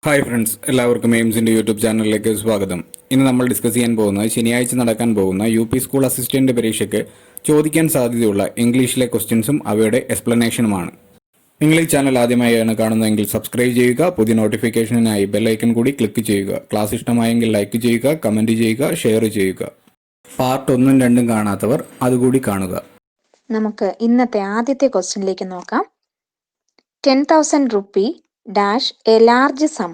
Hi friends, എല്ലാവർക്കും എയിംസിൻ്റെ YouTube ചാനലിലേക്ക് സ്വാഗതം. ഇന്ന് നമ്മൾ ഡിസ്കസ് ചെയ്യാൻ പോകുന്നത് ശനിയാഴ്ച നടക്കാൻ പോകുന്ന UP സ്കൂൾ അസിസ്റ്റന്റ് പരീക്ഷയ്ക്ക് ചോദിക്കാൻ സാധ്യതയുള്ള ഇംഗ്ലീഷിലെ ക്വസ്റ്റ്യൻസും അവയുടെ എക്സ്പ്ലനേഷനുമാണ്. നിങ്ങൾ ഈ ചാനൽ ആദ്യമായാണ് കാണുന്നതെങ്കിൽ സബ്സ്ക്രൈബ് ചെയ്യുക. പുതിയ നോട്ടിഫിക്കേഷനായി ബെല്ലൈക്കൺ കൂടി ക്ലിക്ക് ചെയ്യുക. ക്ലാസ് ഇഷ്ടമായെങ്കിൽ ലൈക്ക് ചെയ്യുക, കമൻറ്റ് ചെയ്യുക, ഷെയർ ചെയ്യുക. പാർട്ട് 1ഉം 2ഉം കാണാത്തവർ അതുകൂടി കാണുക. നമുക്ക് ഇന്നത്തെ ആദ്യത്തെ ക്വസ്റ്റ്യനിലേക്ക് നോക്കാം. 10,000 rupee dash A large some.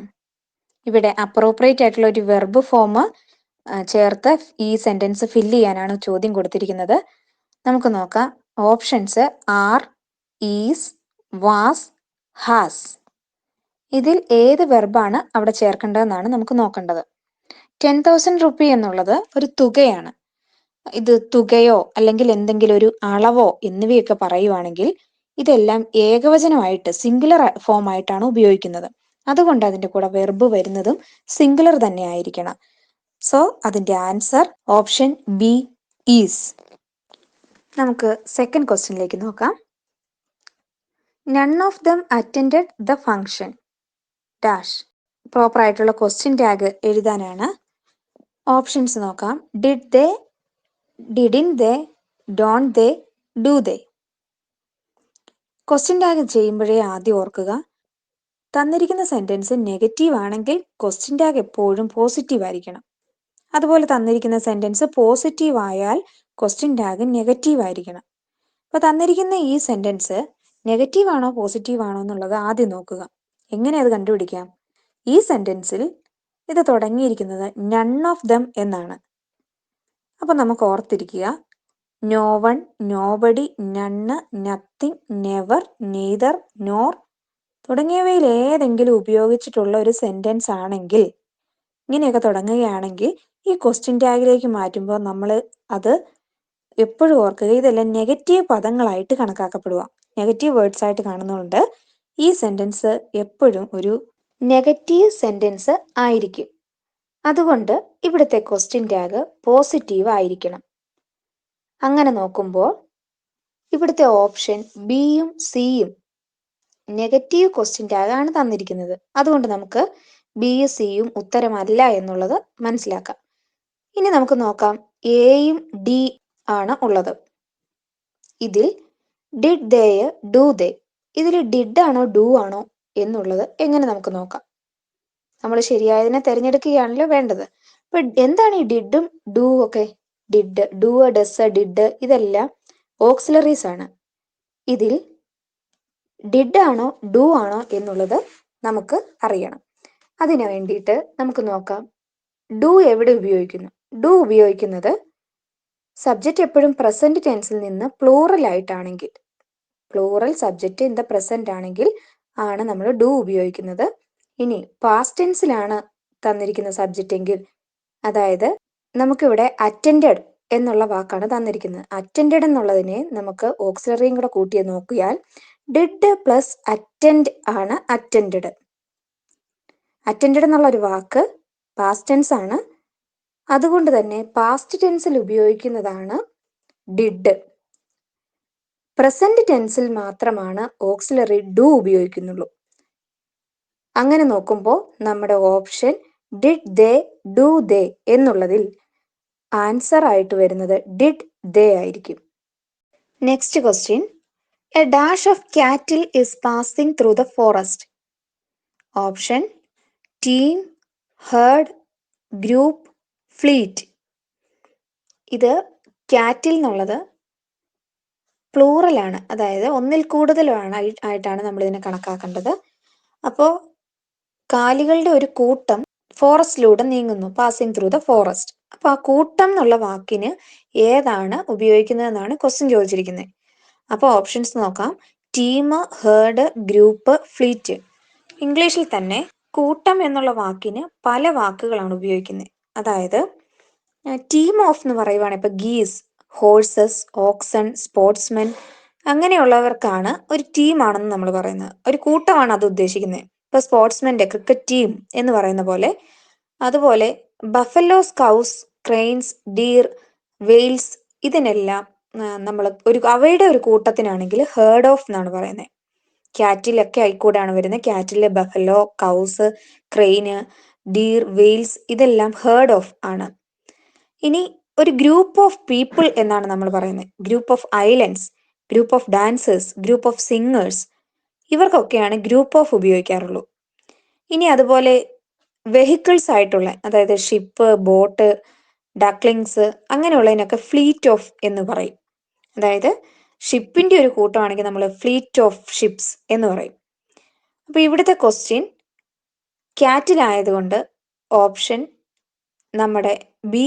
ഇവിടെ അപ്രോപ്രിയേറ്റ് ആയിട്ടുള്ള ഒരു വെർബ് ഫോം ചേർത്ത് ഈ സെന്റൻസ് ഫില്ല് ചെയ്യാനാണ് ചോദ്യം കൊടുത്തിരിക്കുന്നത്. നമുക്ക് നോക്കാം. Options are, is, was, has. ഇതിൽ ഏത് വെർബാണ് അവിടെ ചേർക്കേണ്ടതെന്നാണ് നമുക്ക് നോക്കേണ്ടത്. 10,000 rupee എന്നുള്ളത് ഒരു തുകയാണ്. ഇത് തുകയോ അല്ലെങ്കിൽ എന്തെങ്കിലും ഒരു അളവോ എന്നിവയൊക്കെ പറയുവാണെങ്കിൽ ഇതെല്ലാം ഏകവചനമായിട്ട് സിംഗുലർ ഫോം ആയിട്ടാണ് ഉപയോഗിക്കുന്നത്. അതുകൊണ്ട് അതിന്റെ കൂടെ വെർബ് വരുന്നതും സിംഗുലർ തന്നെ ആയിരിക്കണം. സോ അതിന്റെ ആൻസർ ഓപ്ഷൻ ബി ഈസ്. നമുക്ക് സെക്കൻഡ് ക്വസ്റ്റ്യനിലേക്ക് നോക്കാം. None of them attended the function dash. Proper ആയിട്ടുള്ള ക്വസ്റ്റ്യൻ ടാഗ് എഴുതാനാണ്. ഓപ്ഷൻസ് നോക്കാം. Did they, didn't they, don't they, do they. Question tag ചെയ്യുമ്പോഴേ ആദ്യം ഓർക്കുക, തന്നിരിക്കുന്ന സെന്റൻസ് നെഗറ്റീവ് ആണെങ്കിൽ ക്വസ്റ്റ്യൻ ടാഗ് എപ്പോഴും പോസിറ്റീവ് ആയിരിക്കണം. അതുപോലെ തന്നിരിക്കുന്ന സെന്റൻസ് പോസിറ്റീവ് ആയാൽ ക്വസ്റ്റ്യൻ ടാഗ് നെഗറ്റീവ് ആയിരിക്കണം. അപ്പൊ തന്നിരിക്കുന്ന ഈ സെന്റൻസ് നെഗറ്റീവ് ആണോ പോസിറ്റീവ് ആണോ എന്നുള്ളത് ആദ്യം നോക്കുക. എങ്ങനെ അത് കണ്ടുപിടിക്കാം? ഈ സെന്റൻസിൽ ഇത് തുടങ്ങിയിരിക്കുന്നത് നൺ ഓഫ് ദം എന്നാണ്. അപ്പൊ നമുക്ക് ഓർത്തിരിക്കുക, no one, nobody, none, nothing, never, neither, nor തുടങ്ങിയവയിൽ ഏതെങ്കിലും ഉപയോഗിച്ചിട്ടുള്ള ഒരു സെന്റൻസ് ആണെങ്കിൽ, ഇങ്ങനെയൊക്കെ തുടങ്ങുകയാണെങ്കിൽ ഈ ക്വസ്റ്റ്യൻ ടാഗിലേക്ക് മാറ്റുമ്പോൾ നമ്മൾ അത് എപ്പോഴും ഓർക്കുക, ഇതെല്ലാം നെഗറ്റീവ് പദങ്ങളായിട്ട് കണക്കാക്കപ്പെടുക. നെഗറ്റീവ് വേർഡ്സ് ആയിട്ട് കാണുന്നതുകൊണ്ട് ഈ സെന്റൻസ് എപ്പോഴും ഒരു നെഗറ്റീവ് സെന്റൻസ് ആയിരിക്കും. അതുകൊണ്ട് ഇവിടുത്തെ ക്വസ്റ്റ്യൻ ടാഗ് പോസിറ്റീവ് ആയിരിക്കണം. അങ്ങനെ നോക്കുമ്പോൾ ഇവിടുത്തെ ഓപ്ഷൻ ബിയും സിയും നെഗറ്റീവ് ക്വസ്റ്റ്യൻ ടാഗ് ആണ് തന്നിരിക്കുന്നത്. അതുകൊണ്ട് നമുക്ക് ബിയും സിയും ഉത്തരമല്ല എന്നുള്ളത് മനസ്സിലാക്കാം. ഇനി നമുക്ക് നോക്കാം. എയും ഡി ആണ് ഉള്ളത്. ഇതിൽ ഡിഡ് ദേ, ഡു ദേ, ഇതിൽ ഡിഡ് ആണോ ഡു ആണോ എന്നുള്ളത് എങ്ങനെ നമുക്ക് നോക്കാം. നമ്മൾ ശരിയായതിനെ തിരഞ്ഞെടുക്കുകയാണല്ലോ വേണ്ടത്. അപ്പൊ എന്താണ് ഈ ഡിഡും ഡു ഒക്കെ? ഡിഡ്, ഡു, ഡസ്, ഡിഡ് ഇതെല്ലാം ഓക്സിലറീസ് ആണ്. ഇതിൽ ഡിഡ് ആണോ ഡു ആണോ എന്നുള്ളത് നമുക്ക് അറിയണം. അതിനു വേണ്ടിയിട്ട് നമുക്ക് നോക്കാം. ഡു എവിടെ ഉപയോഗിക്കുന്നു? ഡു ഉപയോഗിക്കുന്നത് സബ്ജക്റ്റ് എപ്പോഴും പ്രസന്റ് ടെൻസിൽ നിന്ന് പ്ലൂറൽ ആയിട്ടാണെങ്കിൽ, plural subject in the present ആണെങ്കിൽ ആണ് നമ്മൾ ഡു ഉപയോഗിക്കുന്നത്. ഇനി പാസ്റ്റ് ടെൻസിലാണ് തന്നിരിക്കുന്ന സബ്ജക്റ്റ് എങ്കിൽ, അതായത് നമുക്കിവിടെ അറ്റൻഡഡ് എന്നുള്ള വാക്കാണ് തന്നിരിക്കുന്നത്. അറ്റൻഡഡ് എന്നുള്ളതിനെ നമുക്ക് ഓക്സിലറിയും കൂടെ കൂട്ടി നോക്കിയാൽ ഡിഡ് പ്ലസ് അറ്റൻഡ് ആണ് അറ്റൻഡഡ്. അറ്റൻഡഡ് എന്നുള്ള ഒരു വാക്ക് പാസ്റ്റ് ടെൻസ് ആണ്. അതുകൊണ്ട് തന്നെ പാസ്റ്റ് ടെൻസിൽ ഉപയോഗിക്കുന്നതാണ് ഡിഡ്. പ്രസന്റ് ടെൻസിൽ മാത്രമാണ് ഓക്സിലറി ഡു ഉപയോഗിക്കുന്നുള്ളൂ. അങ്ങനെ നോക്കുമ്പോൾ നമ്മുടെ ഓപ്ഷൻ ഡിഡ് ദേ, ഡു ദേ എന്നുള്ളതിൽ ആൻസർ ആയിട്ട് വരുന്നത് ഡിഡ് ദേ ആയിരിക്കും. Next question. A dash of കാറ്റിൽ is passing through the forest. Option team, heard, group, fleet. ഇത് കാറ്റിൽ എന്നുള്ളത് പ്ലൂറൽ ആണ്, അതായത് ഒന്നിൽ കൂടുതലാണ് ആയിട്ടാണ് നമ്മൾ ഇതിനെ കണക്കാക്കേണ്ടത്. അപ്പോൾ കാലികളുടെ ഒരു കൂട്ടം ഫോറസ്റ്റിലൂടെ നീങ്ങുന്നു, പാസിംഗ് ത്രൂ ദ ഫോറസ്റ്റ്. അപ്പൊ ആ കൂട്ടം എന്നുള്ള വാക്കിന് ഏതാണ് ഉപയോഗിക്കുന്നതെന്നാണ് ക്വസ്റ്റ്യൻ ചോദിച്ചിരിക്കുന്നത്. അപ്പോൾ ഓപ്ഷൻസ് നോക്കാം. Team, heard, group, fleet. ഇംഗ്ലീഷിൽ തന്നെ കൂട്ടം എന്നുള്ള വാക്കിന് പല വാക്കുകളാണ് ഉപയോഗിക്കുന്നത്. അതായത് ടീം ഓഫ് എന്ന് പറയുവാണ് ഇപ്പൊ ഗീസ്, ഹോഴ്സസ്, ഓക്സൺ, സ്പോർട്സ്മെൻ അങ്ങനെയുള്ളവർക്കാണ് ഒരു ടീമാണെന്ന് നമ്മൾ പറയുന്നത്. ഒരു കൂട്ടമാണ് അത് ഉദ്ദേശിക്കുന്നത്. ഇപ്പൊ സ്പോർട്സ്മെന്റെ ക്രിക്കറ്റ് ടീം എന്ന് പറയുന്ന പോലെ. അതുപോലെ buffaloes, cows, cranes, deer, Wales ഇതിനെല്ലാം നമ്മൾ അവയുടെ ഒരു കൂട്ടത്തിനാണെങ്കിൽ ഹേർഡ് ഓഫ് എന്നാണ് പറയുന്നത്. ക്യാറ്റിലൊക്കെ ആയിക്കൂടാണ് വരുന്നത്. ക്യാറ്റിലെ buffalo, cows, crane, deer, whales ഇതെല്ലാം ഹേർഡ് ഓഫ് ആണ്. ഇനി ഒരു ഗ്രൂപ്പ് ഓഫ് പീപ്പിൾ എന്നാണ് നമ്മൾ പറയുന്നത്. Group of islands, group of dancers, group of singers, ഇവർക്കൊക്കെയാണ് ഗ്രൂപ്പ് ഓഫ് ഉപയോഗിക്കാറുള്ളൂ. ഇനി അതുപോലെ വെഹിക്കിൾസ് ആയിട്ടുള്ള, അതായത് ഷിപ്പ്, ബോട്ട്, ഡക്ലിങ്സ് അങ്ങനെയുള്ളതിനൊക്കെ ഫ്ലീറ്റ് ഓഫ് എന്ന് പറയും. അതായത് ഷിപ്പിന്റെ ഒരു കൂട്ടമാണെങ്കിൽ നമ്മൾ ഫ്ലീറ്റ് ഓഫ് ഷിപ്സ് എന്ന് പറയും. അപ്പൊ ഇവിടുത്തെ ക്വസ്റ്റ്യൻ ക്യാറ്റിലായതുകൊണ്ട് ഓപ്ഷൻ നമ്മുടെ ബി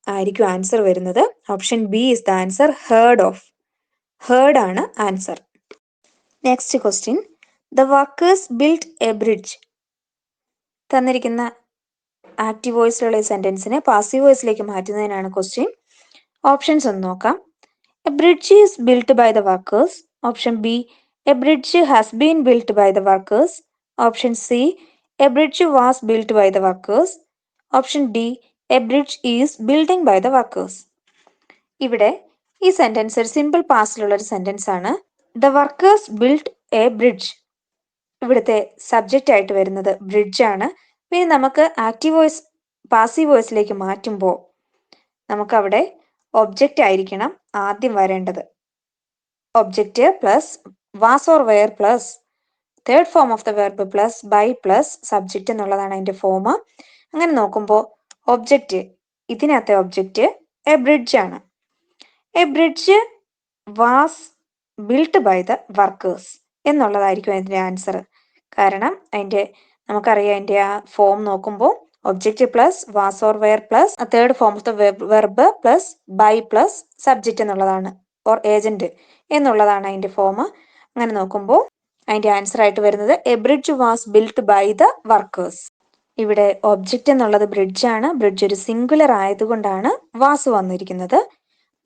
ആയിരിക്കും ആൻസർ വരുന്നത്. Option B is the answer, herd of. Herd ആണ് answer. Next question, the workers build a bridge. തന്നിരിക്കുന്ന ആക്റ്റീവ് വോയിസിലുള്ള സെന്റൻസിനെ പാസീവ് വോയിസിലേക്ക് മാറ്റുന്നതിനാണ് ക്വസ്റ്റ്യൻ. ഓപ്ഷൻസ് ഒന്ന് നോക്കാം. A bridge is built by the workers. Option B, a bridge has been built by the workers. Option C, a bridge was built by the workers. Option D, a bridge is building by the workers. ഇവിടെ ഈ sentence ഒരു simple പാസ്റ്റിലുള്ള ഒരു sentence ആണ്. The workers built a bridge. ഇവിടുത്തെ subject ആയിട്ട് വരുന്നത് bridge ആണ്. പിന്നെ നമുക്ക് ആക്റ്റീവ് വോയിസ് പാസീവ് വോയിസിലേക്ക് മാറ്റുമ്പോൾ നമുക്കവിടെ ഒബ്ജക്റ്റ് ആയിരിക്കണം ആദ്യം വരേണ്ടത്. Object plus was or were plus third form of the verb plus by plus subject എന്നുള്ളതാണ് അതിന്റെ ഫോം. അങ്ങനെ നോക്കുമ്പോൾ ഒബ്ജക്റ്റ്, ഇതിനകത്തെ ഒബ്ജക്റ്റ് എ ബ്രിഡ്ജ് ആണ്. A bridge was built by the workers എന്നുള്ളതായിരിക്കും അതിന്റെ ആൻസർ. കാരണം നമുക്കറിയാം അതിന്റെ ആ ഫോം നോക്കുമ്പോൾ object plus was or were plus third form of the verb plus by plus subject എന്നുള്ളതാണ്, ഓർ ഏജന്റ് എന്നുള്ളതാണ് അതിന്റെ ഫോം. അങ്ങനെ നോക്കുമ്പോൾ അതിന്റെ ആൻസർ ആയിട്ട് വരുന്നത് a bridge was built by the workers. ഇവിടെ ഒബ്ജക്റ്റ് എന്നുള്ളത് ബ്രിഡ്ജ് ആണ്. ബ്രിഡ്ജ് ഒരു സിംഗുലർ ആയതുകൊണ്ടാണ് വാസ് വന്നിരിക്കുന്നത്.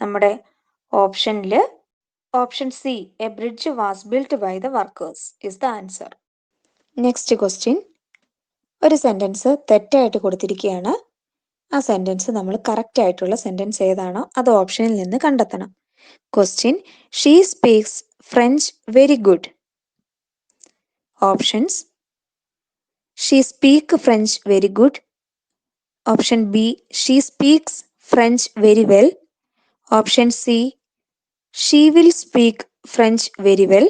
നമ്മുടെ ഓപ്ഷനില് option C, a bridge was built by the workers is the answer. Next question, ഒരു സെന്റൻസ് തെറ്റായിട്ട് കൊടുത്തിരിക്കുകയാണ്. ആ സെന്റൻസ് നമ്മൾ കറക്റ്റ് ആയിട്ടുള്ള സെന്റൻസ് ഏതാണോ അത് ഓപ്ഷനിൽ നിന്ന് കണ്ടെത്തണം. Question, she speaks French very good. Options, she speak French very good. Option B, she speaks French very well. Option C, she will speak French very well.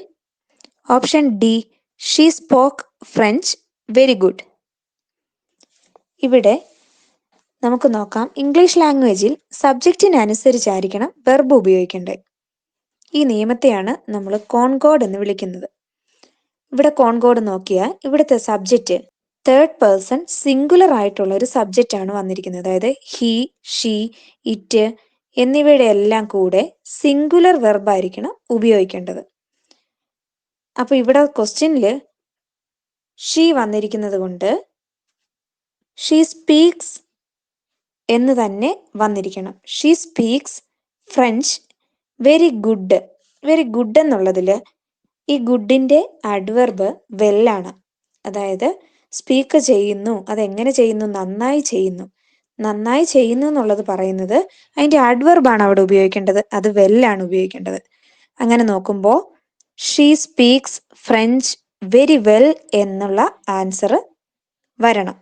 Option D, she spoke French very good. ഇവിടെ നമുക്ക് നോക്കാം, English ലാംഗ്വേജിൽ സബ്ജക്റ്റിനനുസരിച്ചായിരിക്കണം verb ഉപയോഗിക്കേണ്ടത്. ഈ നിയമത്തെയാണ് നമ്മൾ concord എന്ന് വിളിക്കുന്നത്. ഇവിടെ കോൺകോഡ് നോക്കിയാൽ ഇവിടുത്തെ സബ്ജക്റ്റ് തേർഡ് പേഴ്സൺ സിംഗുലർ ആയിട്ടുള്ള ഒരു സബ്ജക്റ്റ് ആണ് വന്നിരിക്കുന്നത്. അതായത് ഹി, ഷീ, ഇറ്റ് എന്നിവയുടെ എല്ലാം കൂടെ സിംഗുലർ വെർബ് ആയിരിക്കണം ഉപയോഗിക്കേണ്ടത്. അപ്പൊ ഇവിടെ ക്വസ്റ്റ്യനില് ഷീ വന്നിരിക്കുന്നത് കൊണ്ട് ഷീ സ്പീക്സ് എന്ന് തന്നെ വന്നിരിക്കണം. She speaks French very good. Very good എന്നുള്ളതില് ഈ ഗുഡിന്റെ അഡ്വർബ് വെല്ലാണ്. അതായത് സ്പീക്ക് ചെയ്യുന്നു, അതെങ്ങനെ ചെയ്യുന്നു, നന്നായി ചെയ്യുന്നു. നന്നായി ചെയ്യുന്നു എന്നുള്ളത് പറയുന്നത് അതിന്റെ അഡ്വർബാണ് അവിടെ ഉപയോഗിക്കേണ്ടത്, അത് വെല്ലാണ് ഉപയോഗിക്കേണ്ടത്. അങ്ങനെ നോക്കുമ്പോൾ she speaks French very well എന്നുള്ള ആൻസർ വരണം.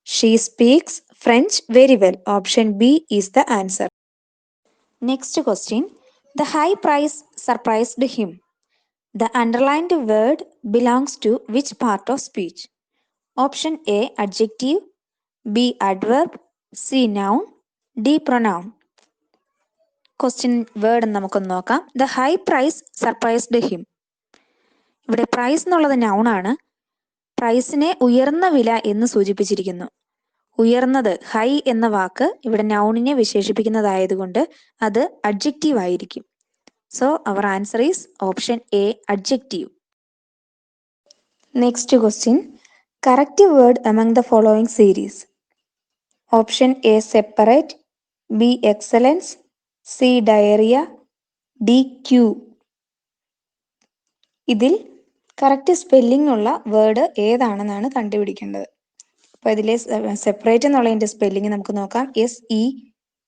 She speaks French very well. Option B is the answer. Next question, the high price surprised him. The underlined word belongs to which part of speech? Option A, adjective. B, adverb. C, noun. D, pronoun. Question word നമുക്കൊന്ന് നോക്കാം. The high price surprised him. ഇവിടെ price എന്നുള്ളത് noun ആണ്. പ്രൈസിനെ ഉയർന്ന വില എന്ന് സൂചിപ്പിച്ചിരിക്കുന്നു. ഉയർന്നത്, ഹൈ എന്ന വാക്ക് ഇവിടെ നൗണിനെ വിശേഷിപ്പിക്കുന്നതായതുകൊണ്ട് അത് അഡ്ജക്റ്റീവ് ആയിരിക്കും. So our answer is option A, adjective. Next question, correct word among the following series. Option A, separate. B, excellence. C, diarrhea. D, queue. ഇതിൽ കറക്റ്റ് സ്പെല്ലിംഗ് ഉള്ള വേർഡ് ഏതാണെന്നാണ് കണ്ടുപിടിക്കേണ്ടത്. അപ്പോൾ ഇതിലെ സെപ്പറേറ്റ് എന്നുള്ളതിൻ്റെ സ്പെല്ലിംഗ് നമുക്ക് നോക്കാം.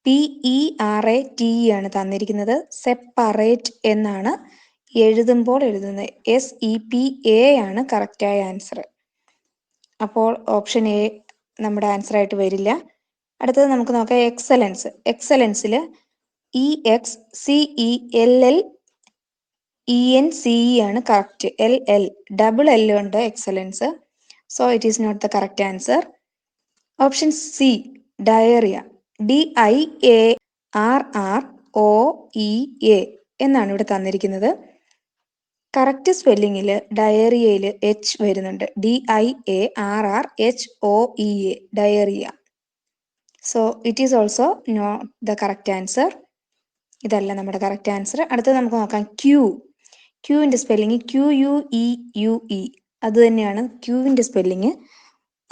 SEPERATE ആണ് തന്നിരിക്കുന്നത്. സെപ്പറേറ്റ് എന്നാണ് എഴുതുമ്പോൾ എഴുതുന്നത്. SEPA ആണ് കറക്റ്റായ ആൻസർ. അപ്പോൾ ഓപ്ഷൻ എ നമ്മുടെ ആൻസർ ആയിട്ട് വരില്ല. അടുത്തത് നമുക്ക് നോക്കാം എക്സലൻസ്. എക്സലൻസിൽ EXCELLENCE ആണ് കറക്റ്റ്. LL ഡബിൾ L ഉണ്ട് excellence. So it is not the correct answer. Option C diarrhoea. DIARROEA എന്നാണ് ഇവിടെ തന്നിരിക്കുന്നത്. കറക്റ്റ് സ്പെല്ലിങ്ങിൽ ഡയറിയയിൽ എച്ച് വരുന്നുണ്ട്. DIARRHOEA diarrhoea. So it is also not the correct answer. ഇതല്ല നമ്മുടെ കറക്റ്റ് ആൻസർ. അടുത്തത് നമുക്ക് നോക്കാം ക്യൂവിൻ്റെ സ്പെല്ലിങ് QUEUE. അത് തന്നെയാണ് ക്യൂവിൻ്റെ സ്പെല്ലിങ്.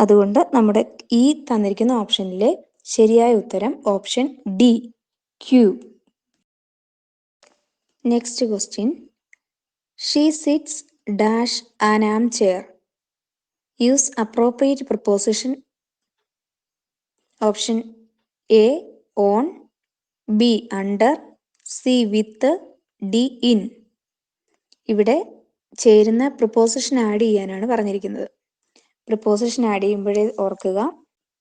അതുകൊണ്ട് നമ്മുടെ ഈ തന്നിരിക്കുന്ന ഓപ്ഷനിലെ ശരിയായ ഉത്തരം option D, Q. Next question. She sits dash an am chair. Use appropriate preposition. Option A on, B under, C with, D in. ഇവിടെ ചേരുന്ന പ്രിപ്പോസിഷൻ ആഡ് ചെയ്യാനാണ് പറഞ്ഞിരിക്കുന്നത്. പ്രിപ്പോസിഷൻ ആഡ് ചെയ്യുമ്പോഴേ ഓർക്കുക,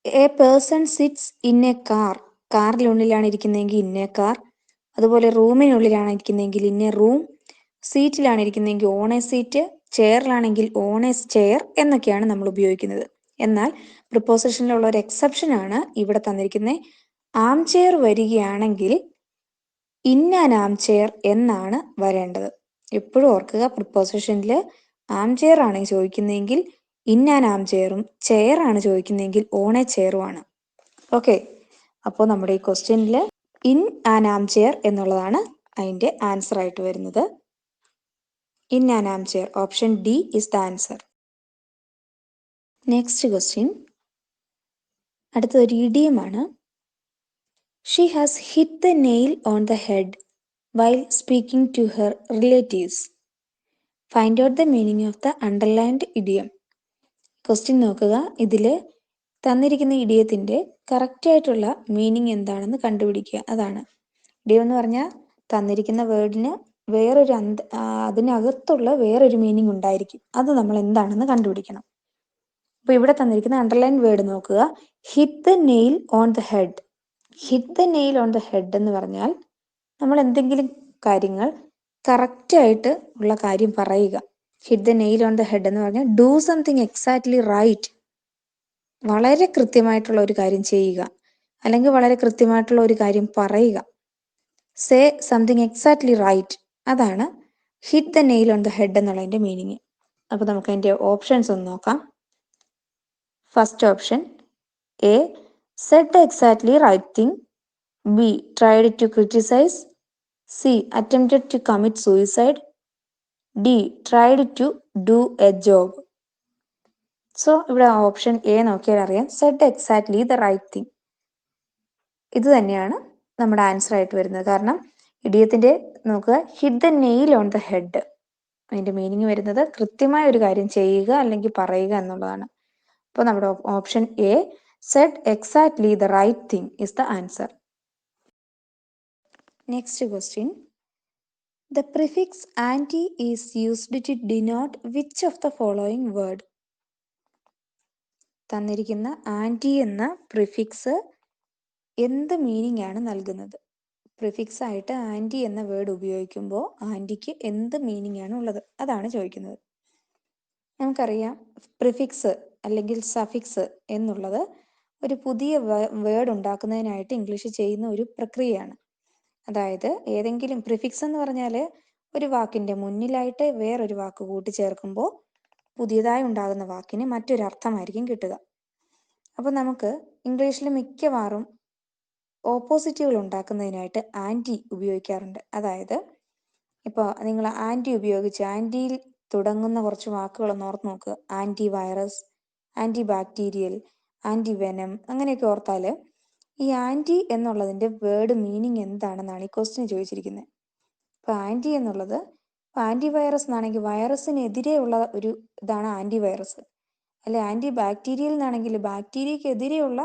a person sits in a car. കാറിനുള്ളിലാണ് ഇരിക്കുന്നതെങ്കിൽ in a car. അതുപോലെ റൂമിനുള്ളിലാണ് ഇരിക്കുന്നതെങ്കിൽ ഇൻ എ റൂം. സീറ്റിലാണ് ഇരിക്കുന്നതെങ്കിൽ ഓൺ എ സീറ്റ്. ചെയറിലാണെങ്കിൽ ഓൺ എ ചെയർ എന്നൊക്കെയാണ് നമ്മൾ ഉപയോഗിക്കുന്നത്. എന്നാൽ പ്രിപ്പോസിഷനിലുള്ള ഒരു എക്സെപ്ഷൻ ആണ് ഇവിടെ തന്നിരിക്കുന്നത്. ആം ചെയർ വരികയാണെങ്കിൽ ഇൻ ആൻ ആം ചെയർ എന്നാണ് വരേണ്ടത്. എപ്പോഴും ഓർക്കുക, പ്രിപ്പോസിഷനിൽ ആം ചെയർ ആണ് ചോദിക്കുന്നതെങ്കിൽ ഇൻ ആൻ ആം ചെയറും, ചെയർ ആണ് ചോദിക്കുന്നതെങ്കിൽ ഓൺ എ ചെയറുമാണ്. ഓക്കെ, അപ്പോൾ നമ്മുടെ ഈ ക്വസ്റ്റ്യനിൽ ഇൻ ആൻ ആം ചെയർ എന്നുള്ളതാണ് അതിൻ്റെ ആൻസർ ആയിട്ട് വരുന്നത്. In an am chair, option D is the answer. Next question. അടുത്തൊരു ഇഡിയമാണ്. She has hit the nail on the head while speaking to her relatives. Find out the meaning of the underlined idiom. Question നോക്കുക. ഇതിൽ തന്നിരിക്കുന്ന ഇഡിയത്തിൻ്റെ കറക്റ്റായിട്ടുള്ള meaning എന്താണെന്ന് കണ്ടുപിടിക്കുക. അതാണ് idiom എന്ന് പറഞ്ഞാൽ തന്നിരിക്കുന്ന വേർഡിന് വേറൊരു അതിനകത്തുള്ള വേറൊരു മീനിങ് ഉണ്ടായിരിക്കും. അത് നമ്മൾ എന്താണെന്ന് കണ്ടുപിടിക്കണം. അപ്പോൾ ഇവിടെ തന്നിരിക്കുന്ന അണ്ടർലൈൻ വേർഡ് നോക്കുക. Hit the nail on the head. Hit the nail on the head എന്ന് പറഞ്ഞാൽ നമ്മൾ എന്തെങ്കിലും കാര്യങ്ങൾ കറക്റ്റായിട്ട് ഉള്ള കാര്യം പറയുക. Hit the nail on the head എന്ന് പറഞ്ഞാൽ ഡൂ സംതിങ് എക്സാക്ട്ലി റൈറ്റ്. വളരെ കൃത്യമായിട്ടുള്ള ഒരു കാര്യം ചെയ്യുക, അല്ലെങ്കിൽ വളരെ കൃത്യമായിട്ടുള്ള ഒരു കാര്യം പറയുക. Say something exactly right. അതാണ് hit the nail on the head എന്നുള്ളതിൻ്റെ മീനിങ്. അപ്പോൾ നമുക്ക് അതിൻ്റെ ഓപ്ഷൻസ് ഒന്ന് നോക്കാം. First option A said exactly right thing. B. Tried to criticize. C. Attempted to commit suicide. D. Tried to do a job. So ഇവിടെ option A നോക്കിയാൽ അറിയാം, said exactly the right thing. ഇത് തന്നെയാണ് നമ്മുടെ answer ആയിട്ട് വരുന്നത്. കാരണം ഇഡിയത്തിൻ്റെ നോക്കുക, hit the nail on the head, അതിൻ്റെ മീനിങ് വരുന്നത് കൃത്യമായ ഒരു കാര്യം ചെയ്യുക അല്ലെങ്കിൽ പറയുക എന്നുള്ളതാണ്. അപ്പോൾ നമ്മുടെ option A said exactly the right thing is the answer. Next question. The prefix anti is used to denote which of the following word? തന്നിരിക്കുന്ന ആൻറ്റി എന്ന പ്രിഫിക്സ് എന്ത് മീനിങ് ആണ് നൽകുന്നത്? പ്രിഫിക്സ് ആയിട്ട് ആൻറ്റി എന്ന വേർഡ് ഉപയോഗിക്കുമ്പോൾ ആൻറ്റിക്ക് എന്ത് മീനിങ് ആണ് ഉള്ളത്? അതാണ് ചോദിക്കുന്നത്. നമുക്കറിയാം, പ്രിഫിക്സ് അല്ലെങ്കിൽ സഫിക്സ് എന്നുള്ളത് ഒരു പുതിയ വേർഡ് ഉണ്ടാക്കുന്നതിനായിട്ട് ഇംഗ്ലീഷ് ചെയ്യുന്ന ഒരു പ്രക്രിയയാണ്. അതായത് ഏതെങ്കിലും പ്രിഫിക്സ് എന്ന് പറഞ്ഞാൽ ഒരു വാക്കിൻ്റെ മുന്നിലായിട്ട് വേറൊരു വാക്ക് കൂട്ടിച്ചേർക്കുമ്പോൾ പുതിയതായി ഉണ്ടാകുന്ന വാക്കിന് മറ്റൊരർത്ഥമായിരിക്കും കിട്ടുക. അപ്പോൾ നമുക്ക് ഇംഗ്ലീഷിൽ മിക്കവാറും ഓപ്പോസിറ്റുകൾ ഉണ്ടാക്കുന്നതിനായിട്ട് ആൻറ്റി ഉപയോഗിക്കാറുണ്ട്. അതായത് ഇപ്പോൾ നിങ്ങൾ ആൻറ്റി ഉപയോഗിച്ച് ആൻറ്റിയിൽ തുടങ്ങുന്ന കുറച്ച് വാക്കുകളൊന്ന് ഓർത്ത് നോക്കുക. Antivirus, antibacterial, antivenom, അങ്ങനെയൊക്കെ ഓർത്താൽ ഈ ആൻറ്റി എന്നുള്ളതിൻ്റെ വേർഡ് മീനിങ് എന്താണെന്നാണ് ഈ ക്വസ്റ്റ്യൻ ചോദിച്ചിരിക്കുന്നത്. ഇപ്പോൾ ആൻറ്റി എന്നുള്ളത്, ഇപ്പോൾ ആൻറ്റി വൈറസ് എന്നാണെങ്കിൽ വൈറസിനെതിരെയുള്ള ഒരു ഇതാണ് ആൻറ്റി വൈറസ്. അല്ലെ ആൻറ്റി ബാക്ടീരിയൽ എന്നാണെങ്കിൽ ബാക്ടീരിയക്കെതിരെയുള്ള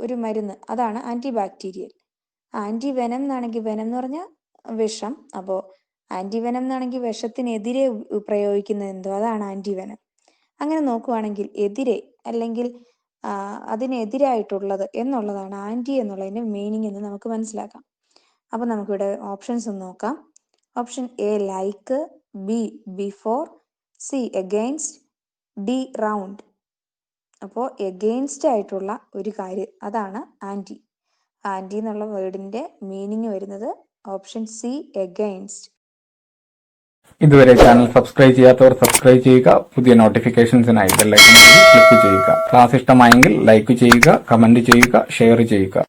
ഒരു മരുന്ന്, അതാണ് ആൻറ്റി ബാക്ടീരിയൽ. ആൻറ്റി വെനം എന്നാണെങ്കിൽ വെനം എന്ന് പറഞ്ഞാൽ വിഷം. അപ്പോൾ ആൻറ്റി വെനം എന്നാണെങ്കിൽ വിഷത്തിനെതിരെ പ്രയോഗിക്കുന്നത് എന്തോ, അതാണ് ആൻറ്റി വെനം. അങ്ങനെ നോക്കുവാണെങ്കിൽ എതിരെ അല്ലെങ്കിൽ അതിനെതിരായിട്ടുള്ളത് എന്നുള്ളതാണ് ആൻറ്റി എന്നുള്ളതിൻ്റെ മീനിങ് എന്ന് നമുക്ക് മനസ്സിലാക്കാം. അപ്പോൾ നമുക്കിവിടെ ഓപ്ഷൻസ് ഒന്ന് നോക്കാം. Option A like, B before, C against, D round. അപ്പോൾ എഗെയിൻസ്റ്റ് ആയിട്ടുള്ള ഒരു കാര്യം അതാണ് ആൻറ്റി. ആൻറ്റി എന്നുള്ള വേർഡിൻ്റെ മീനിങ് വരുന്നത് ഓപ്ഷൻ സി എഗെയിൻസ്റ്റ്. ഇതുവരെ ചാനൽ സബ്സ്ക്രൈബ് ചെയ്യാത്തവർ സബ്സ്ക്രൈബ് ചെയ്യുക. പുതിയ നോട്ടിഫിക്കേഷൻസിനായി ബെൽ ഐക്കൺ ക്ലിക്ക് ചെയ്യുക. ക്ലാസ് ഇഷ്ടമായെങ്കിൽ ലൈക്ക് ചെയ്യുക, കമന്റ് ചെയ്യുക, ഷെയർ ചെയ്യുക.